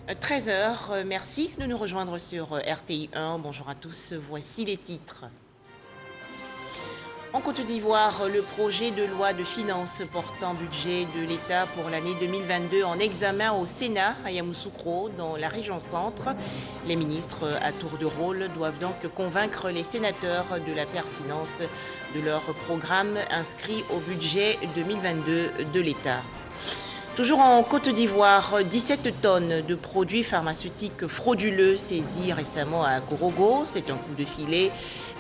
13 heures, merci de nous rejoindre sur RTI 1. Bonjour à tous, voici les titres. En Côte d'Ivoire, le projet de loi de finances portant budget de l'État pour l'année 2022 en examen au Sénat à Yamoussoukro, dans la région centre. Les ministres à tour de rôle doivent donc convaincre les sénateurs de la pertinence de leur programme inscrit au budget 2022 de l'État. Toujours en Côte d'Ivoire, 17 tonnes de produits pharmaceutiques frauduleux saisis récemment à Korogo. C'est un coup de filet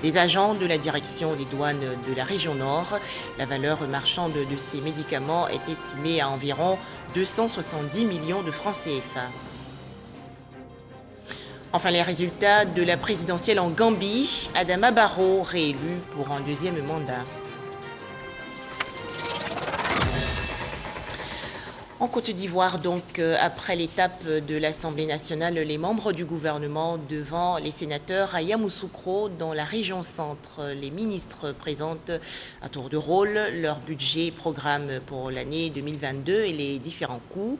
des agents de la direction des douanes de la région nord. La valeur marchande de ces médicaments est estimée à environ 270 millions de francs CFA. Enfin, les résultats de la présidentielle en Gambie. Adama Barrow réélu pour un deuxième mandat. En Côte d'Ivoire, donc, après l'étape de l'Assemblée nationale, les membres du gouvernement devant les sénateurs à Yamoussoukro, dans la région centre. Les ministres présentent à tour de rôle leur budget programme pour l'année 2022 et les différents coûts.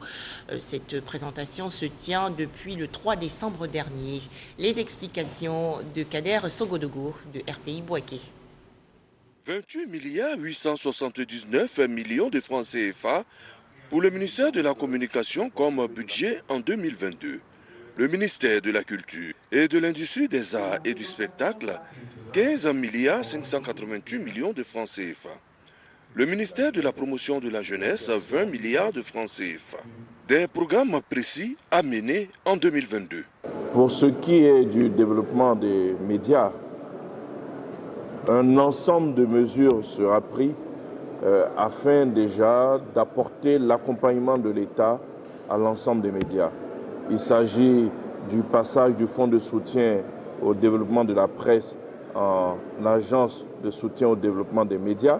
Cette présentation se tient depuis le 3 décembre dernier. Les explications de Kader Sogodogo de RTI Bouaké. 28 milliards 879 millions de francs CFA pour le ministère de la Communication comme budget en 2022. Le ministère de la Culture et de l'Industrie des Arts et du Spectacle, 15 milliards 588 millions de francs CFA. Le ministère de la Promotion de la Jeunesse, 20 milliards de francs CFA. Des programmes précis à mener en 2022. Pour ce qui est du développement des médias, un ensemble de mesures sera pris afin déjà d'apporter l'accompagnement de l'État à l'ensemble des médias. Il s'agit du passage du fonds de soutien au développement de la presse en agence de soutien au développement des médias,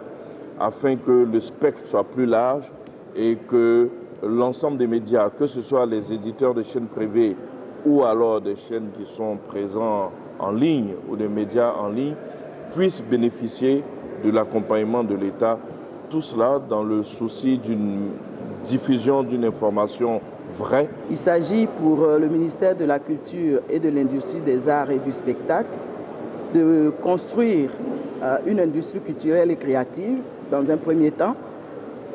afin que le spectre soit plus large et que l'ensemble des médias, que ce soit les éditeurs de chaînes privées ou alors des chaînes qui sont présents en ligne ou des médias en ligne, puissent bénéficier de l'accompagnement de l'État. Tout cela dans le souci d'une diffusion d'une information vraie. Il s'agit pour le ministère de la Culture et de l'Industrie des Arts et du Spectacle de construire une industrie culturelle et créative dans un premier temps.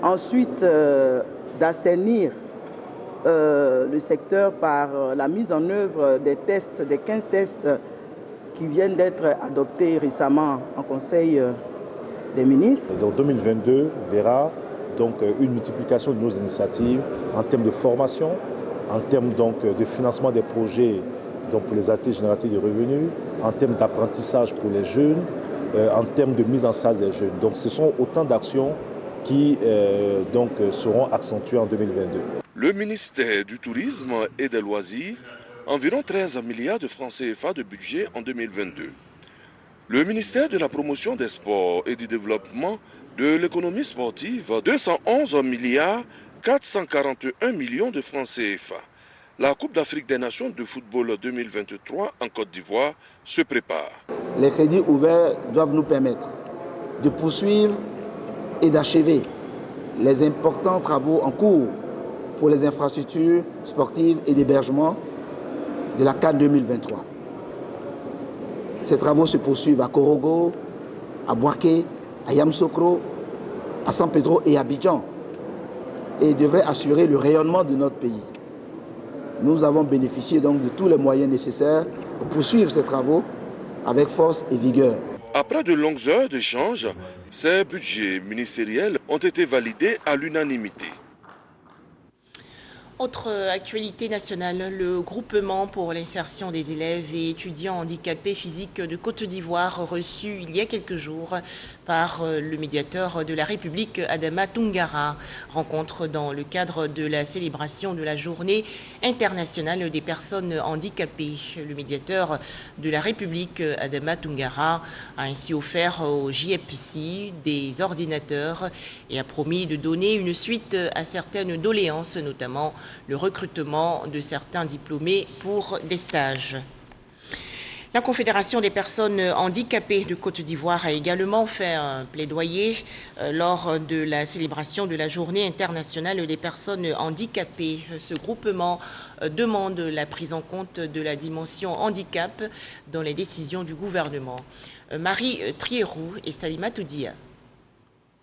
Ensuite, d'assainir le secteur par la mise en œuvre des tests, des 15 tests qui viennent d'être adoptés récemment en Conseil des ministres. Donc 2022 verra donc une multiplication de nos initiatives en termes de formation, en termes donc de financement des projets donc pour les activités génératives de revenus, en termes d'apprentissage pour les jeunes, en termes de mise en salle des jeunes. Donc ce sont autant d'actions qui donc seront accentuées en 2022. Le ministère du Tourisme et des Loisirs, environ 13 milliards de francs CFA de budget en 2022. Le ministère de la Promotion des Sports et du Développement de l'économie sportive, 211 milliards 441 millions de francs CFA. La Coupe d'Afrique des Nations de football 2023 en Côte d'Ivoire se prépare. Les crédits ouverts doivent nous permettre de poursuivre et d'achever les importants travaux en cours pour les infrastructures sportives et d'hébergement de la CAN 2023. Ces travaux se poursuivent à Korogo, à Bouaké, à Yamoussoukro, à San Pedro et à Abidjan et devraient assurer le rayonnement de notre pays. Nous avons bénéficié donc de tous les moyens nécessaires pour poursuivre ces travaux avec force et vigueur. Après de longues heures d'échanges, ces budgets ministériels ont été validés à l'unanimité. Autre actualité nationale, le groupement pour l'insertion des élèves et étudiants handicapés physiques de Côte d'Ivoire reçu il y a quelques jours par le médiateur de la République Adama Toungara. Rencontre dans le cadre de la célébration de la journée internationale des personnes handicapées. Le médiateur de la République Adama Toungara a ainsi offert au JEPSI des ordinateurs et a promis de donner une suite à certaines doléances, notamment le recrutement de certains diplômés pour des stages. La Confédération des personnes handicapées de Côte d'Ivoire a également fait un plaidoyer lors de la célébration de la Journée internationale des personnes handicapées. Ce groupement demande la prise en compte de la dimension handicap dans les décisions du gouvernement. Marie Trierou et Salima Toudia.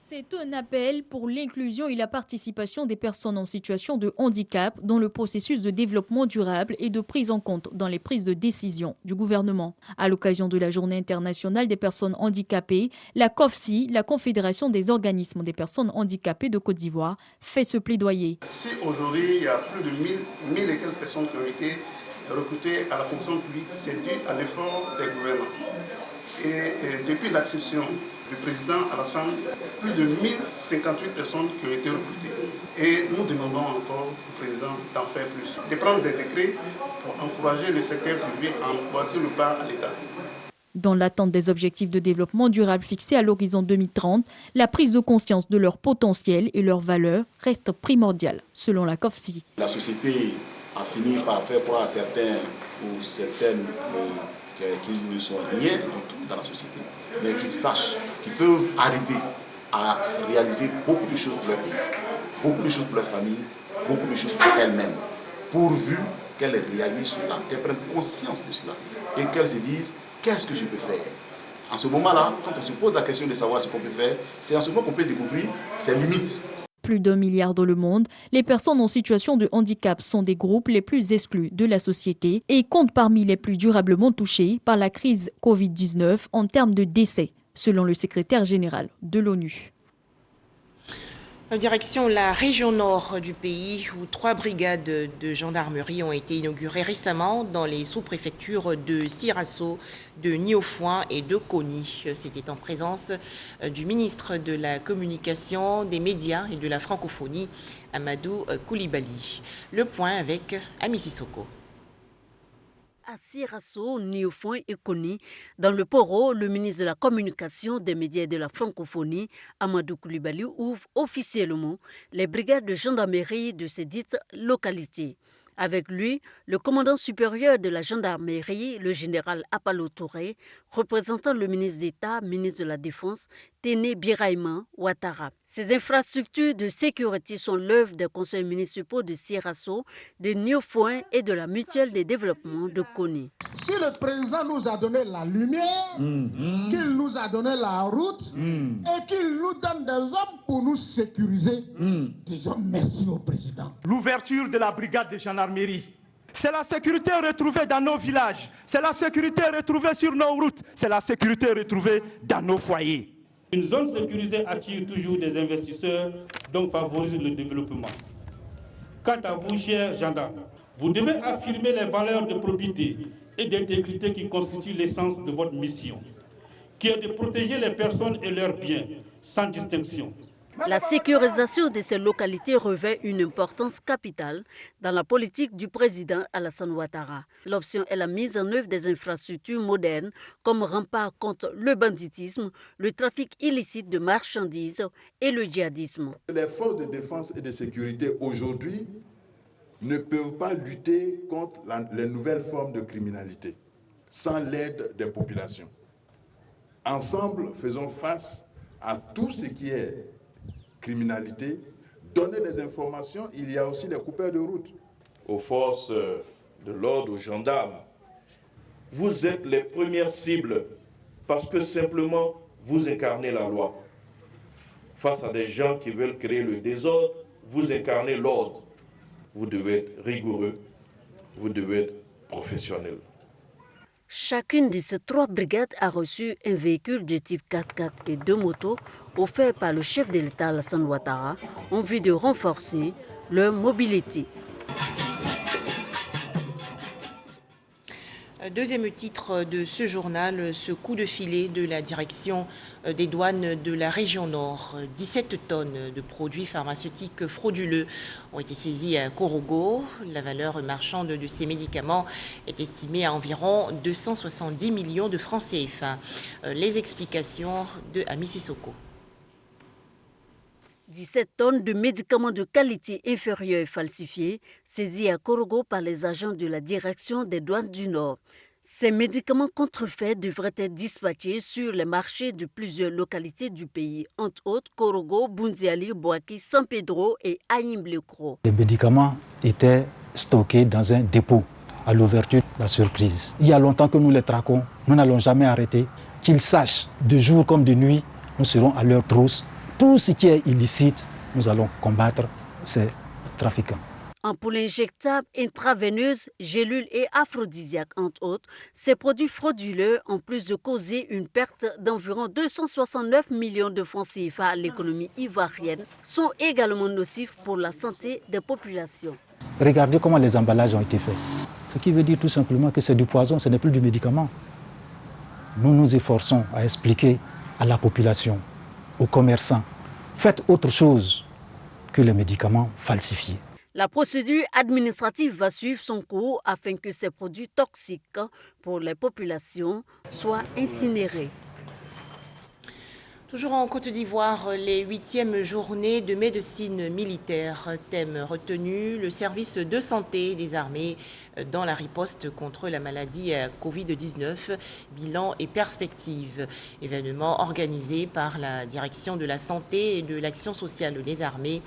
C'est un appel pour l'inclusion et la participation des personnes en situation de handicap dans le processus de développement durable et de prise en compte dans les prises de décision du gouvernement. À l'occasion de la Journée internationale des personnes handicapées, la COFSI, la Confédération des organismes des personnes handicapées de Côte d'Ivoire, fait ce plaidoyer. Si aujourd'hui il y a plus de 1000 et quelques personnes qui ont été recrutées à la fonction publique, c'est dû à l'effort des gouvernements. Et depuis l'accession du président Alassane, plus de 1058 personnes qui ont été recrutées. Et nous demandons encore au président d'en faire plus, de prendre des décrets pour encourager le secteur privé à emboîter le pas à l'État. Dans l'attente des objectifs de développement durable fixés à l'horizon 2030, la prise de conscience de leur potentiel et leurs valeurs reste primordiale, selon la COFSI. La société a fini par faire croire à certains ou certaines qu'ils ne sont rien du tout dans la société, mais qu'ils sachent qu'ils peuvent arriver à réaliser beaucoup de choses pour leur pays, beaucoup de choses pour leur famille, beaucoup de choses pour elles-mêmes, pourvu qu'elles réalisent cela, qu'elles prennent conscience de cela et qu'elles se disent qu'est-ce que je peux faire. En ce moment-là, quand on se pose la question de savoir ce qu'on peut faire, c'est en ce moment qu'on peut découvrir ses limites. Plus d'1 milliard dans le monde, les personnes en situation de handicap sont des groupes les plus exclus de la société et comptent parmi les plus durablement touchés par la crise Covid-19 en termes de décès, selon le secrétaire général de l'ONU. Direction la région nord du pays où 3 brigades de gendarmerie ont été inaugurées récemment dans les sous-préfectures de Sirasso, de Niofouin et de Koni. C'était en présence du ministre de la Communication, des médias et de la francophonie, Amadou Koulibaly. Le point avec Ami Sissoko. À Sirasso, Niofouin et Koni, dans le Poro, le ministre de la Communication, des médias et de la francophonie, Amadou Koulibaly, ouvre officiellement les brigades de gendarmerie de ces dites localités. Avec lui, le commandant supérieur de la gendarmerie, le général Apalo Touré, représentant le ministre d'État, ministre de la Défense, Téné Biraïma Ouattara. Ces infrastructures de sécurité sont l'œuvre des conseils municipaux de Sirasso, de Niofouin et de la mutuelle de développement de Koni. Si le président nous a donné la lumière, qu'il nous a donné la route et qu'il nous donne des hommes pour nous sécuriser, disons merci au président. L'ouverture de la brigade de gendarmerie, c'est la sécurité retrouvée dans nos villages, c'est la sécurité retrouvée sur nos routes, c'est la sécurité retrouvée dans nos foyers. Une zone sécurisée attire toujours des investisseurs, donc favorise le développement. Quant à vous, chers gendarmes, vous devez affirmer les valeurs de probité et d'intégrité qui constituent l'essence de votre mission, qui est de protéger les personnes et leurs biens, sans distinction. La sécurisation de ces localités revêt une importance capitale dans la politique du président Alassane Ouattara. L'option est la mise en œuvre des infrastructures modernes comme rempart contre le banditisme, le trafic illicite de marchandises et le djihadisme. Les forces de défense et de sécurité aujourd'hui ne peuvent pas lutter contre les nouvelles formes de criminalité sans l'aide des populations. Ensemble, faisons face à tout ce qui est criminalité, donner des informations, il y a aussi les coupeurs de route. Aux forces de l'ordre, aux gendarmes, vous êtes les premières cibles parce que simplement vous incarnez la loi. Face à des gens qui veulent créer le désordre, vous incarnez l'ordre. Vous devez être rigoureux, vous devez être professionnel. Chacune de ces 3 brigades a reçu un véhicule de type 4x4 et 2 motos offerts par le chef de l'État Alassane Ouattara en vue de renforcer leur mobilité. Deuxième titre de ce journal, ce coup de filet de la direction des douanes de la région Nord. 17 tonnes de produits pharmaceutiques frauduleux ont été saisis à Korogo. La valeur marchande de ces médicaments est estimée à environ 270 millions de francs CFA. Les explications de Ami Sissoko. 17 tonnes de médicaments de qualité inférieure et falsifiés saisis à Korogo par les agents de la direction des douanes du Nord. Ces médicaments contrefaits devraient être dispatchés sur les marchés de plusieurs localités du pays, entre autres Korogo, Bundiali, Boaki, San Pedro et Aïm-Lekro. Les médicaments étaient stockés dans un dépôt à l'ouverture de la surprise. Il y a longtemps que nous les traquons, nous n'allons jamais arrêter. Qu'ils sachent, de jour comme de nuit, nous serons à leur trousse. Tout ce qui est illicite, nous allons combattre ces trafiquants. Ampoules injectables, intraveineuses, gélules et aphrodisiaques, entre autres, ces produits frauduleux, en plus de causer une perte d'environ 269 millions de francs CFA à l'économie ivoirienne, sont également nocifs pour la santé des populations. Regardez comment les emballages ont été faits. Ce qui veut dire tout simplement que c'est du poison, ce n'est plus du médicament. Nous nous efforçons à expliquer à la population, aux commerçants, faites autre chose que les médicaments falsifiés. La procédure administrative va suivre son cours afin que ces produits toxiques pour les populations soient incinérés. Toujours en Côte d'Ivoire, les 8e journées de médecine militaire. Thème retenu, le service de santé des armées dans la riposte contre la maladie Covid-19, bilan et perspectives. Événement organisé par la direction de la santé et de l'action sociale des armées,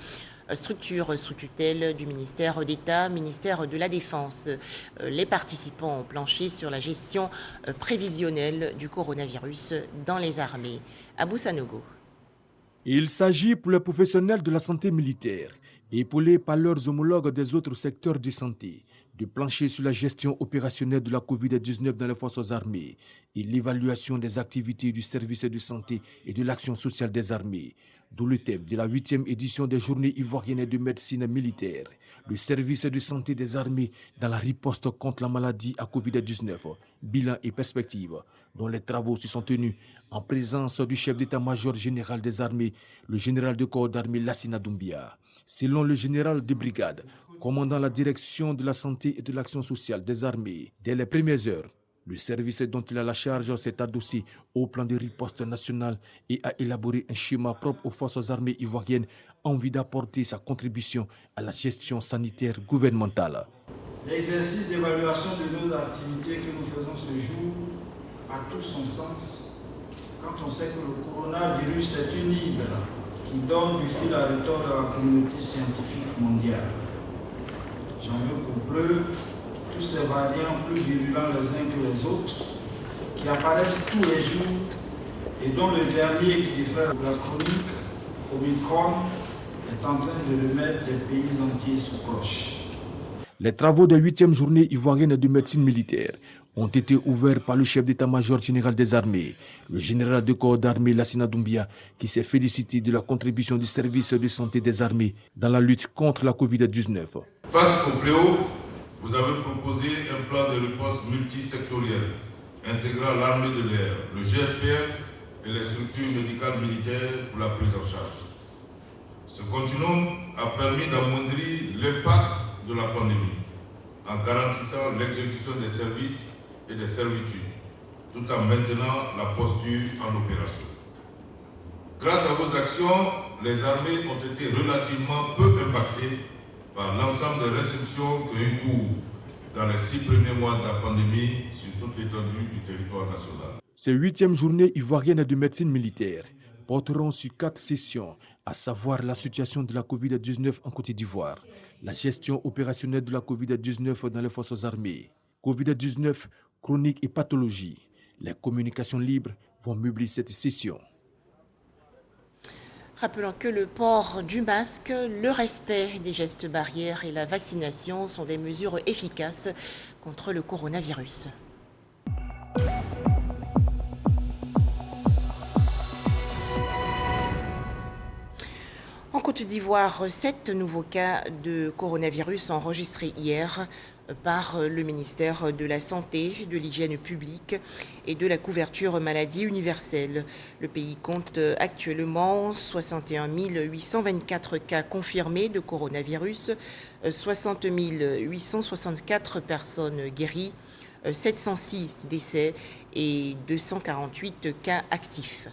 structure sous tutelle du ministère d'État, ministère de la Défense. Les participants ont planché sur la gestion prévisionnelle du coronavirus dans les armées. Abou Sanogo. Il s'agit pour les professionnels de la santé militaire, épaulés par leurs homologues des autres secteurs de santé, de plancher sur la gestion opérationnelle de la Covid-19 dans les forces armées et l'évaluation des activités du service de santé et de l'action sociale des armées. D'où le thème de la 8e édition des Journées ivoiriennes de médecine militaire, le service de santé des armées dans la riposte contre la maladie à Covid-19, bilan et perspectives, dont les travaux se sont tenus en présence du chef d'état-major général des armées, le général de corps d'armée Lassina Doumbia. Selon le général de brigade, commandant la direction de la santé et de l'action sociale des armées, dès les premières heures, le service dont il a la charge s'est adossé au plan de riposte national et a élaboré un schéma propre aux forces armées ivoiriennes en vue d'apporter sa contribution à la gestion sanitaire gouvernementale. L'exercice d'évaluation de nos activités que nous faisons ce jour a tout son sens quand on sait que le coronavirus est une hydre qui donne du fil à retordre à la communauté scientifique mondiale. J'en veux pour preuve tous ces variants plus virulents les uns que les autres, qui apparaissent tous les jours et dont le dernier qui diffère de la chronique, Omicron, est en train de remettre des pays entiers sous cloche. Les travaux des 8e journée ivoirienne de médecine militaire ont été ouverts par le chef d'état-major général des armées, le général de corps d'armée Lassina Doumbia, qui s'est félicité de la contribution du service de santé des armées dans la lutte contre la Covid-19. Face au fléau, vous avez proposé un plan de riposte multisectoriel intégrant l'armée de l'air, le GSPF et les structures médicales militaires pour la prise en charge. Ce continuum a permis d'amoindrir l'impact de la pandémie en garantissant l'exécution des services et des servitudes, tout en maintenant la posture en opération. Grâce à vos actions, les armées ont été relativement peu impactées par l'ensemble des restrictions qui ont eu cours dans les 6 premiers mois de la pandémie sur toute l'étendue du territoire national. Ces 8e journées ivoiriennes de médecine militaire porteront sur 4 sessions, à savoir la situation de la Covid-19 en Côte d'Ivoire, la gestion opérationnelle de la Covid-19 dans les forces armées, Covid-19, chronique et pathologie. Les communications libres vont meubler cette session. Rappelons que le port du masque, le respect des gestes barrières et la vaccination sont des mesures efficaces contre le coronavirus. En Côte d'Ivoire, 7 nouveaux cas de coronavirus enregistrés hier par le ministère de la Santé, de l'Hygiène publique et de la couverture maladie universelle. Le pays compte actuellement 61 824 cas confirmés de coronavirus, 60 864 personnes guéries, 706 décès et 248 cas actifs.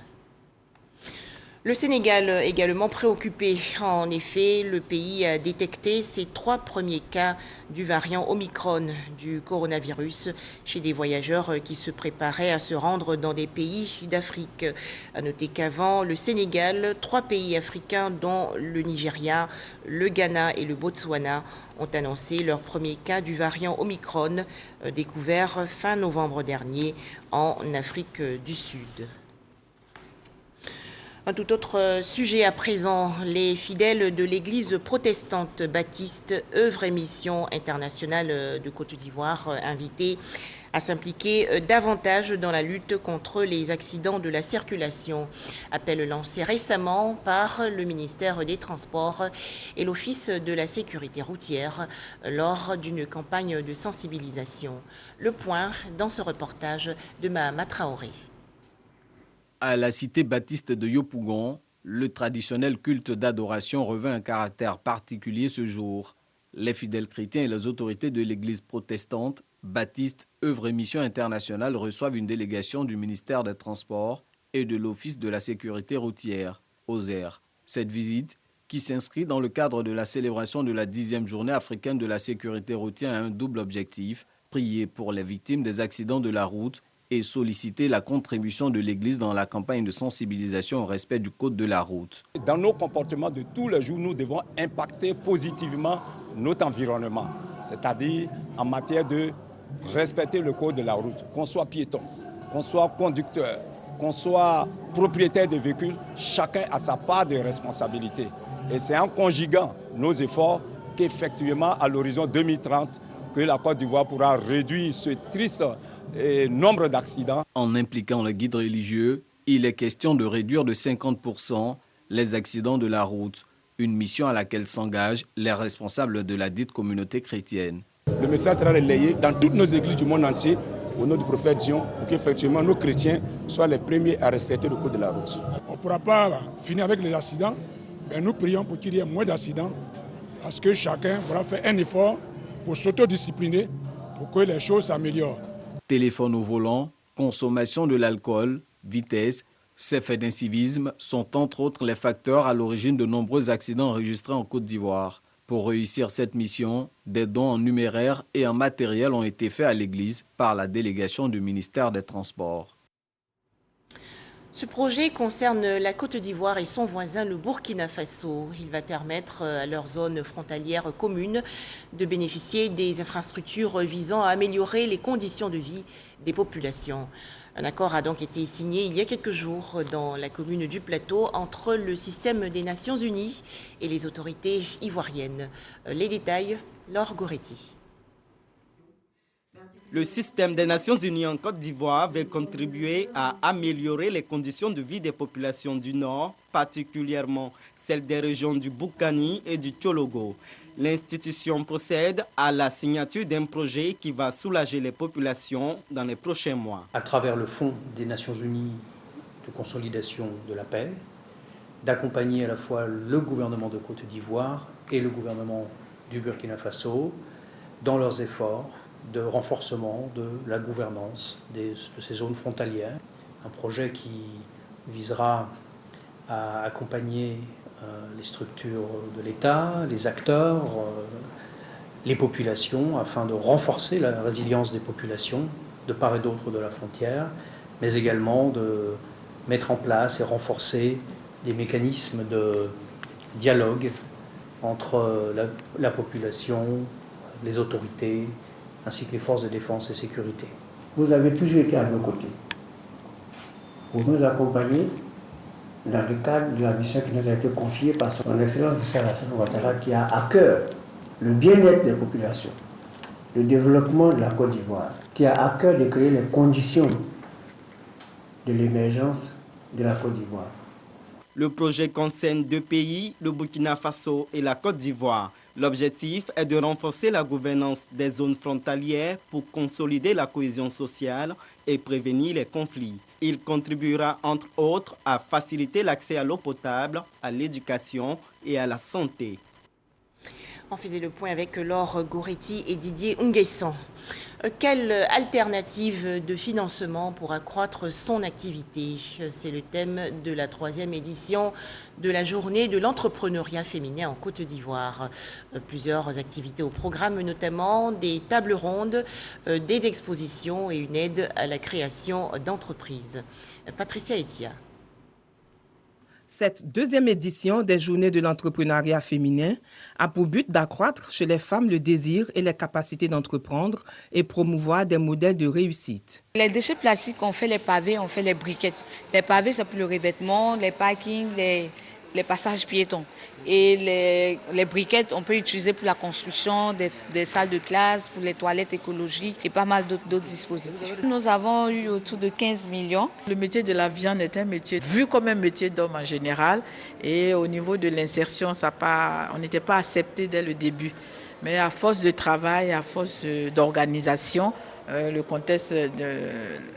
Le Sénégal également préoccupé. En effet, le pays a détecté ses 3 premiers cas du variant Omicron du coronavirus chez des voyageurs qui se préparaient à se rendre dans des pays d'Afrique. À noter qu'avant le Sénégal, 3 pays africains dont le Nigeria, le Ghana et le Botswana ont annoncé leur premier cas du variant Omicron découvert fin novembre dernier en Afrique du Sud. Un tout autre sujet à présent, les fidèles de l'église protestante baptiste Œuvre et Mission internationale de Côte d'Ivoire invités à s'impliquer davantage dans la lutte contre les accidents de la circulation. Appel lancé récemment par le ministère des Transports et l'Office de la sécurité routière lors d'une campagne de sensibilisation. Le point dans ce reportage de Mahama Traoré. À la cité baptiste de Yopougon, le traditionnel culte d'adoration revêt un caractère particulier ce jour. Les fidèles chrétiens et les autorités de l'église protestante, baptiste, Œuvre et Mission internationale reçoivent une délégation du ministère des Transports et de l'Office de la sécurité routière, OSER. Cette visite, qui s'inscrit dans le cadre de la célébration de la 10e journée africaine de la sécurité routière, a un double objectif, prier pour les victimes des accidents de la route et solliciter la contribution de l'Église dans la campagne de sensibilisation au respect du code de la route. Dans nos comportements de tous les jours, nous devons impacter positivement notre environnement, c'est-à-dire en matière de respecter le code de la route, qu'on soit piéton, qu'on soit conducteur, qu'on soit propriétaire de véhicules, chacun a sa part de responsabilité. Et c'est en conjuguant nos efforts qu'effectivement, à l'horizon 2030, que la Côte d'Ivoire pourra réduire ce triste nombre d'accidents. En impliquant le guide religieux, il est question de réduire de 50% les accidents de la route, une mission à laquelle s'engagent les responsables de la dite communauté chrétienne. Le message sera relayé dans toutes nos églises du monde entier au nom du prophète Dion pour qu'effectivement nos chrétiens soient les premiers à respecter le code de la route. On ne pourra pas finir avec les accidents, mais nous prions pour qu'il y ait moins d'accidents parce que chacun pourra faire un effort pour s'autodiscipliner pour que les choses s'améliorent. Téléphone au volant, consommation de l'alcool, vitesse, ces faits d'incivisme sont entre autres les facteurs à l'origine de nombreux accidents enregistrés en Côte d'Ivoire. Pour réussir cette mission, des dons en numéraire et en matériel ont été faits à l'Église par la délégation du ministère des Transports. Ce projet concerne la Côte d'Ivoire et son voisin, le Burkina Faso. Il va permettre à leurs zones frontalières communes de bénéficier des infrastructures visant à améliorer les conditions de vie des populations. Un accord a donc été signé il y a quelques jours dans la commune du Plateau entre le système des Nations Unies et les autorités ivoiriennes. Les détails, Laure Goretti. Le système des Nations Unies en Côte d'Ivoire va contribuer à améliorer les conditions de vie des populations du Nord, particulièrement celles des régions du Boukani et du Tchologo. L'institution procède à la signature d'un projet qui va soulager les populations dans les prochains mois. À travers le Fonds des Nations Unies de consolidation de la paix, d'accompagner à la fois le gouvernement de Côte d'Ivoire et le gouvernement du Burkina Faso dans leurs efforts de renforcement de la gouvernance de ces zones frontalières. Un projet qui visera à accompagner les structures de l'État, les acteurs, les populations, afin de renforcer la résilience des populations de part et d'autre de la frontière, mais également de mettre en place et renforcer des mécanismes de dialogue entre la population, les autorités, ainsi que les forces de défense et sécurité. Vous avez toujours été à nos côtés pour nous accompagner dans le cadre de la mission qui nous a été confiée par son Excellence Michel Alassane Ouattara, qui a à cœur le bien-être des populations, le développement de la Côte d'Ivoire, qui a à cœur de créer les conditions de l'émergence de la Côte d'Ivoire. Le projet concerne 2 pays, le Burkina Faso et la Côte d'Ivoire. L'objectif est de renforcer la gouvernance des zones frontalières pour consolider la cohésion sociale et prévenir les conflits. Il contribuera entre autres à faciliter l'accès à l'eau potable, à l'éducation et à la santé. On faisait le point avec Laure Goretti et Didier Nguessan. Quelle alternative de financement pour accroître son activité? C'est le thème de la 3e édition de la journée de l'entrepreneuriat féminin en Côte d'Ivoire. Plusieurs activités au programme, notamment des tables rondes, des expositions et une aide à la création d'entreprises. Patricia Etia. Cette 2e édition des Journées de l'entrepreneuriat féminin a pour but d'accroître chez les femmes le désir et les capacités d'entreprendre et promouvoir des modèles de réussite. Les déchets plastiques, on fait les pavés, on fait les briquettes. Les pavés, c'est pour le revêtement, les parkings, les passages piétons. Et les briquettes, on peut utiliser pour la construction des salles de classe, pour les toilettes écologiques et pas mal d'autres dispositifs. Nous avons eu autour de 15 millions. Le métier de la viande est un métier vu comme un métier d'homme en général. Et au niveau de l'insertion, on n'était pas accepté dès le début. Mais à force de travail, à force d'organisation, le contexte,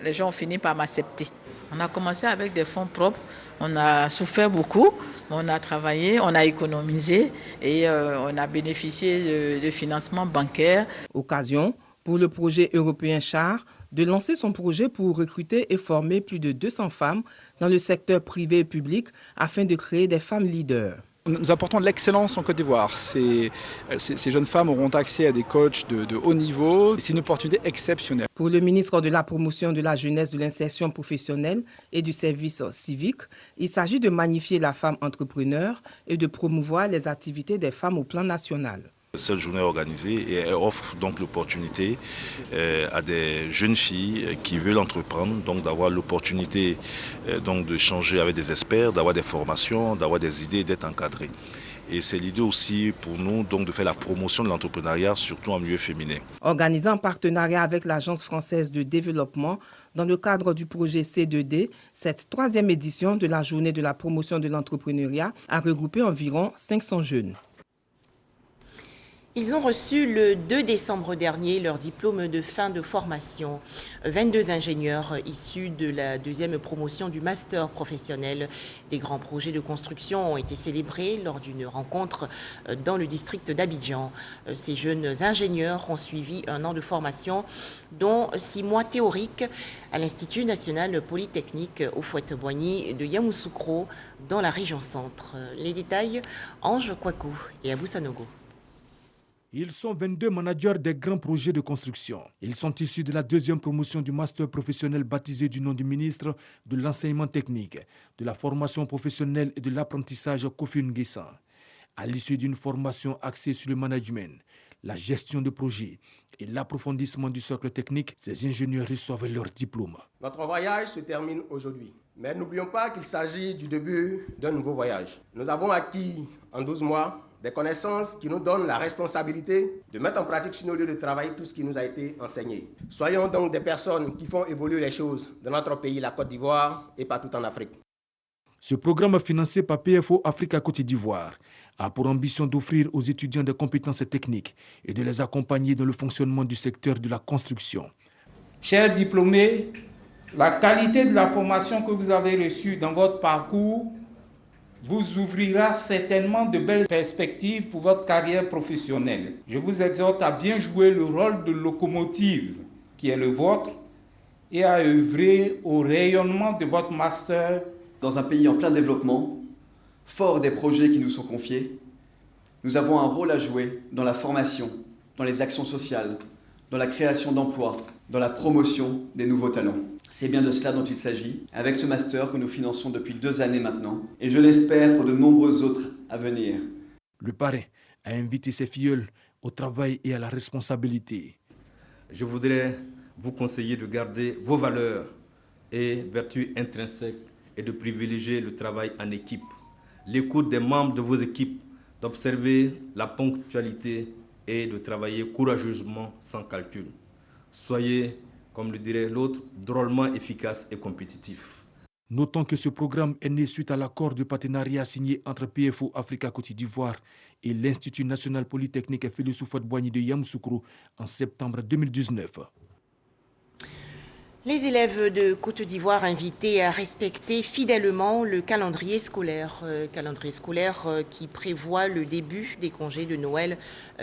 les gens ont fini par m'accepter. On a commencé avec des fonds propres, on a souffert beaucoup, on a travaillé, on a économisé et on a bénéficié de financement bancaire. Occasion pour le projet européen Char de lancer son projet pour recruter et former plus de 200 femmes dans le secteur privé et public afin de créer des femmes leaders. Nous apportons de l'excellence en Côte d'Ivoire. Ces jeunes femmes auront accès à des coachs de haut niveau. C'est une opportunité exceptionnelle. Pour le ministre de la Promotion de la Jeunesse, de l'Insertion professionnelle et du service civique, il s'agit de magnifier la femme entrepreneur et de promouvoir les activités des femmes au plan national. Cette journée est organisée et elle offre donc l'opportunité à des jeunes filles qui veulent entreprendre, donc d'avoir l'opportunité donc de changer avec des experts, d'avoir des formations, d'avoir des idées, d'être encadrées. Et c'est l'idée aussi pour nous donc de faire la promotion de l'entrepreneuriat, surtout en milieu féminin. Organisé en partenariat avec l'Agence française de développement, dans le cadre du projet C2D, cette 3e édition de la journée de la promotion de l'entrepreneuriat a regroupé environ 500 jeunes. Ils ont reçu le 2 décembre dernier leur diplôme de fin de formation. 22 ingénieurs issus de la 2e promotion du master professionnel. Des grands projets de construction ont été célébrés lors d'une rencontre dans le district d'Abidjan. Ces jeunes ingénieurs ont suivi un an de formation, dont 6 mois théoriques à l'Institut national polytechnique Houphouët-Boigny de Yamoussoukro dans la région centre. Les détails, Ange Kouakou et Abou Sanogo. Ils sont 22 managers des grands projets de construction. Ils sont issus de la 2e promotion du master professionnel baptisé du nom du ministre de l'enseignement technique, de la formation professionnelle et de l'apprentissage Kofi Nguessan. À l'issue d'une formation axée sur le management, la gestion de projets et l'approfondissement du socle technique, ces ingénieurs reçoivent leur diplôme. Notre voyage se termine aujourd'hui, mais n'oublions pas qu'il s'agit du début d'un nouveau voyage. Nous avons acquis en 12 mois des connaissances qui nous donnent la responsabilité de mettre en pratique sur nos lieux de travail tout ce qui nous a été enseigné. Soyons donc des personnes qui font évoluer les choses dans notre pays, la Côte d'Ivoire, et partout en Afrique. Ce programme financé par PFO Africa Côte d'Ivoire a pour ambition d'offrir aux étudiants des compétences techniques et de les accompagner dans le fonctionnement du secteur de la construction. Chers diplômés, la qualité de la formation que vous avez reçue dans votre parcours vous ouvrira certainement de belles perspectives pour votre carrière professionnelle. Je vous exhorte à bien jouer le rôle de locomotive qui est le vôtre et à œuvrer au rayonnement de votre master. Dans un pays en plein développement, fort des projets qui nous sont confiés, nous avons un rôle à jouer dans la formation, dans les actions sociales, dans la création d'emplois, dans la promotion des nouveaux talents. C'est bien de cela dont il s'agit, avec ce master que nous finançons depuis 2 années maintenant, et je l'espère pour de nombreux autres à venir. Le parrain a invité ses filleuls au travail et à la responsabilité. Je voudrais vous conseiller de garder vos valeurs et vertus intrinsèques et de privilégier le travail en équipe, l'écoute des membres de vos équipes, d'observer la ponctualité et de travailler courageusement sans calcul. Soyez, comme le dirait l'autre, drôlement efficace et compétitif. Notons que ce programme est né suite à l'accord de partenariat signé entre PFO Africa Côte d'Ivoire et l'Institut national polytechnique Félix Houphouët-Boigny de Yamoussoukro en septembre 2019. Les élèves de Côte d'Ivoire invités à respecter fidèlement le calendrier scolaire qui prévoit le début des congés de Noël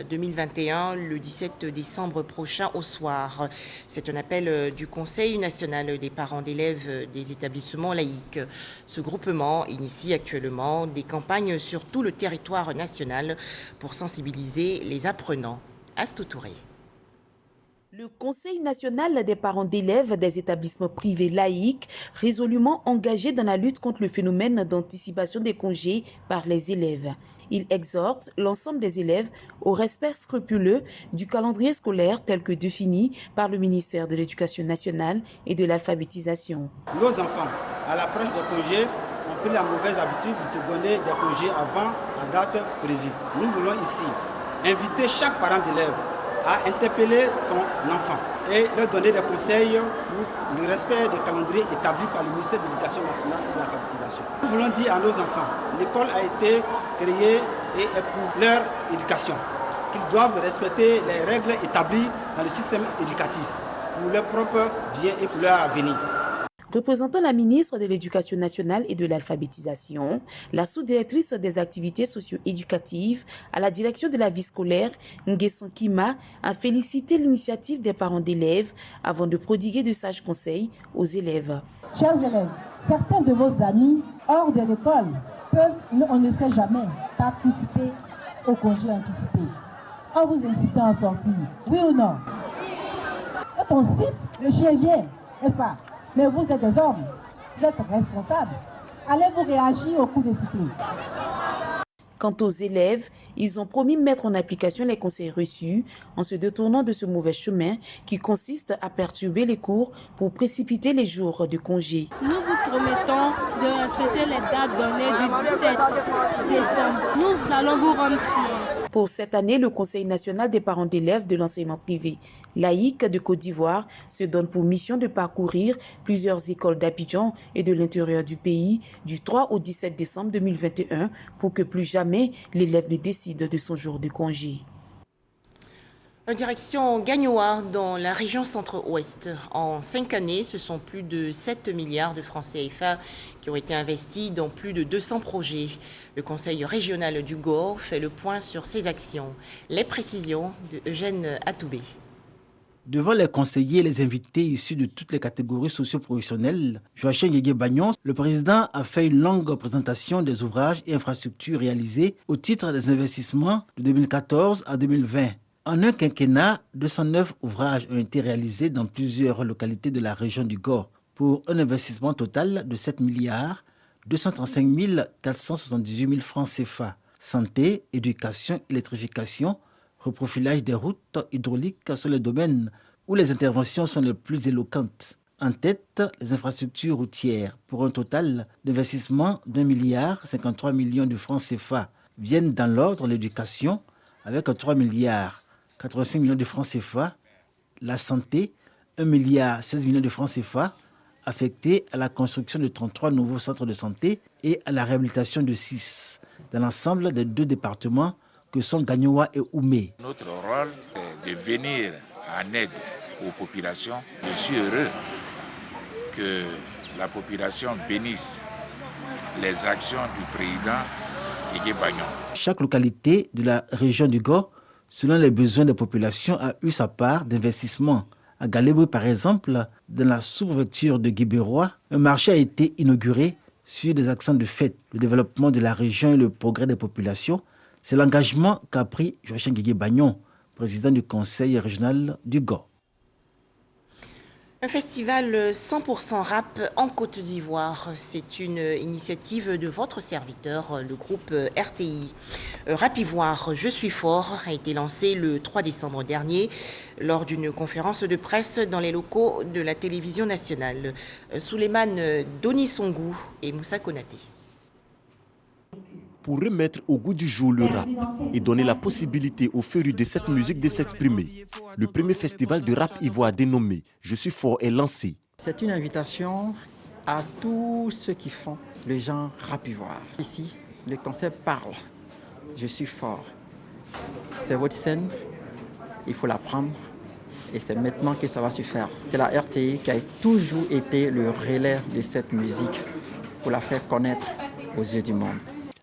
2021 le 17 décembre prochain au soir. C'est un appel du Conseil national des parents d'élèves des établissements laïques. Ce groupement initie actuellement des campagnes sur tout le territoire national pour sensibiliser les apprenants. Astou Touré. Le Conseil national des parents d'élèves des établissements privés laïques, résolument engagé dans la lutte contre le phénomène d'anticipation des congés par les élèves. Il exhorte l'ensemble des élèves au respect scrupuleux du calendrier scolaire tel que défini par le ministère de l'Éducation nationale et de l'alphabétisation. Nos enfants, à l'approche des congés, ont pris la mauvaise habitude de se donner des congés avant la date prévue. Nous voulons ici inviter chaque parent d'élève à interpeller son enfant et leur donner des conseils pour le respect des calendriers établis par le ministère de l'Éducation nationale et de l'alphabétisation. Nous voulons dire à nos enfants, l'école a été créée et est pour leur éducation, qu'ils doivent respecter les règles établies dans le système éducatif pour leur propre bien et pour leur avenir. Représentant la ministre de l'Éducation nationale et de l'alphabétisation, la sous-directrice des activités socio-éducatives à la direction de la vie scolaire, Nguessan Kima, a félicité l'initiative des parents d'élèves avant de prodiguer de sages conseils aux élèves. Chers élèves, certains de vos amis hors de l'école peuvent, on ne sait jamais, participer au congé anticipé. En vous incitant à sortir, oui ou non? Quand on siffle, le chien vient, n'est-ce pas? Mais vous êtes des hommes, vous êtes responsables. Allez-vous réagir au coup de sifflet? Quant aux élèves, ils ont promis mettre en application les conseils reçus en se détournant de ce mauvais chemin qui consiste à perturber les cours pour précipiter les jours de congé. Nous vous promettons de respecter les dates données du 17 décembre. Nous allons vous rendre fiers. Pour cette année, le Conseil national des parents d'élèves de l'enseignement privé laïque de Côte d'Ivoire se donne pour mission de parcourir plusieurs écoles d'Abidjan et de l'intérieur du pays du 3 au 17 décembre 2021 pour que plus jamais l'élève ne décide de son jour de congé. Direction Gagnoa, dans la région centre-ouest. En 5 années, ce sont plus de 7 milliards de francs CFA qui ont été investis dans plus de 200 projets. Le conseil régional du Gor fait le point sur ces actions. Les précisions de Eugène Atoubé. Devant les conseillers et les invités issus de toutes les catégories socio-professionnelles, Joachim Guégué-Bagnon, le président a fait une longue présentation des ouvrages et infrastructures réalisés au titre des investissements de 2014 à 2020. En un quinquennat, 209 ouvrages ont été réalisés dans plusieurs localités de la région du Gor pour un investissement total de 7 milliards 235 478 000 francs CFA. Santé, éducation, électrification, reprofilage des routes hydrauliques sont les domaines où les interventions sont les plus éloquentes. En tête, les infrastructures routières pour un total d'investissement d'1 milliard 53 millions de francs CFA viennent dans l'ordre l'éducation avec 3 milliards 85 millions de francs CFA, la santé, 1 milliard 16 millions de francs CFA, affectés à la construction de 33 nouveaux centres de santé et à la réhabilitation de 6 dans l'ensemble des 2 départements que sont Gagnoa et Oumé. Notre rôle est de venir en aide aux populations. Je suis heureux que la population bénisse les actions du président Guégué-Bagnon. Chaque localité de la région du Gor, selon les besoins des populations, a eu sa part d'investissement. À Galébou, par exemple, dans la sous-préfecture de Guébérois, un marché a été inauguré sur des accents de fête, le développement de la région et le progrès des populations. C'est l'engagement qu'a pris Joachim Guégué-Bagnon, président du conseil régional du Gor. Un festival 100% rap en Côte d'Ivoire. C'est une initiative de votre serviteur, le groupe RTI. Rap Ivoire, Je suis fort a été lancé le 3 décembre dernier lors d'une conférence de presse dans les locaux de la télévision nationale. Souleymane Donisongou et Moussa Konaté. Pour remettre au goût du jour le rap et donner la possibilité aux férus de cette musique de s'exprimer, le premier festival de rap ivoire dénommé Je suis fort est lancé. C'est une invitation à tous ceux qui font le genre rap ivoire. Ici, le concept parle. Je suis fort. C'est votre scène, il faut la prendre Et c'est maintenant que ça va se faire. C'est la RTI qui a toujours été le relais de cette musique pour la faire connaître aux yeux du monde.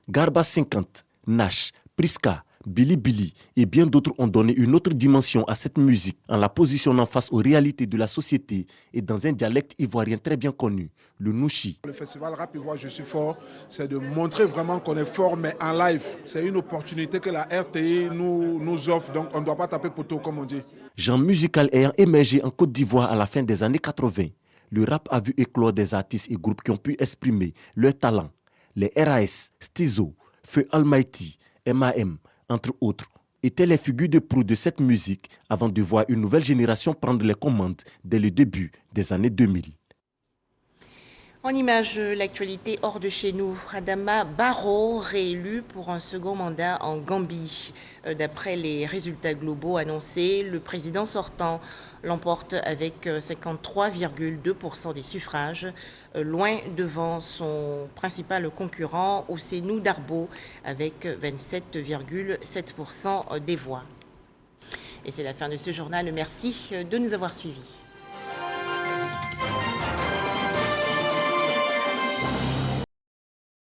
Garba 50, Nash, Priska, Billy Billy et bien d'autres ont donné une autre dimension à cette musique en la positionnant face aux réalités de la société et dans un dialecte ivoirien très bien connu, le Nouchi. Le festival Rap Ivoire Je suis fort, c'est de montrer vraiment qu'on est fort mais en live. C'est une opportunité que la RTI nous offre, donc on ne doit pas taper poteau comme on dit. Genre musical ayant émergé en Côte d'Ivoire à la fin des années 80, le rap a vu éclore des artistes et groupes qui ont pu exprimer leur talent. Les RAS, Stizo, Feu Almighty, MAM, entre autres, étaient les figures de proue de cette musique avant de voir une nouvelle génération prendre les commandes dès le début des années 2000. En image, l'actualité hors de chez nous. Adama Barrow réélu pour un second mandat en Gambie. D'après les résultats globaux annoncés, le président sortant l'emporte avec 53,2% des suffrages, loin devant son principal concurrent, Ousseynou Darbo, avec 27,7% des voix. Et c'est la fin de ce journal. Merci de nous avoir suivis.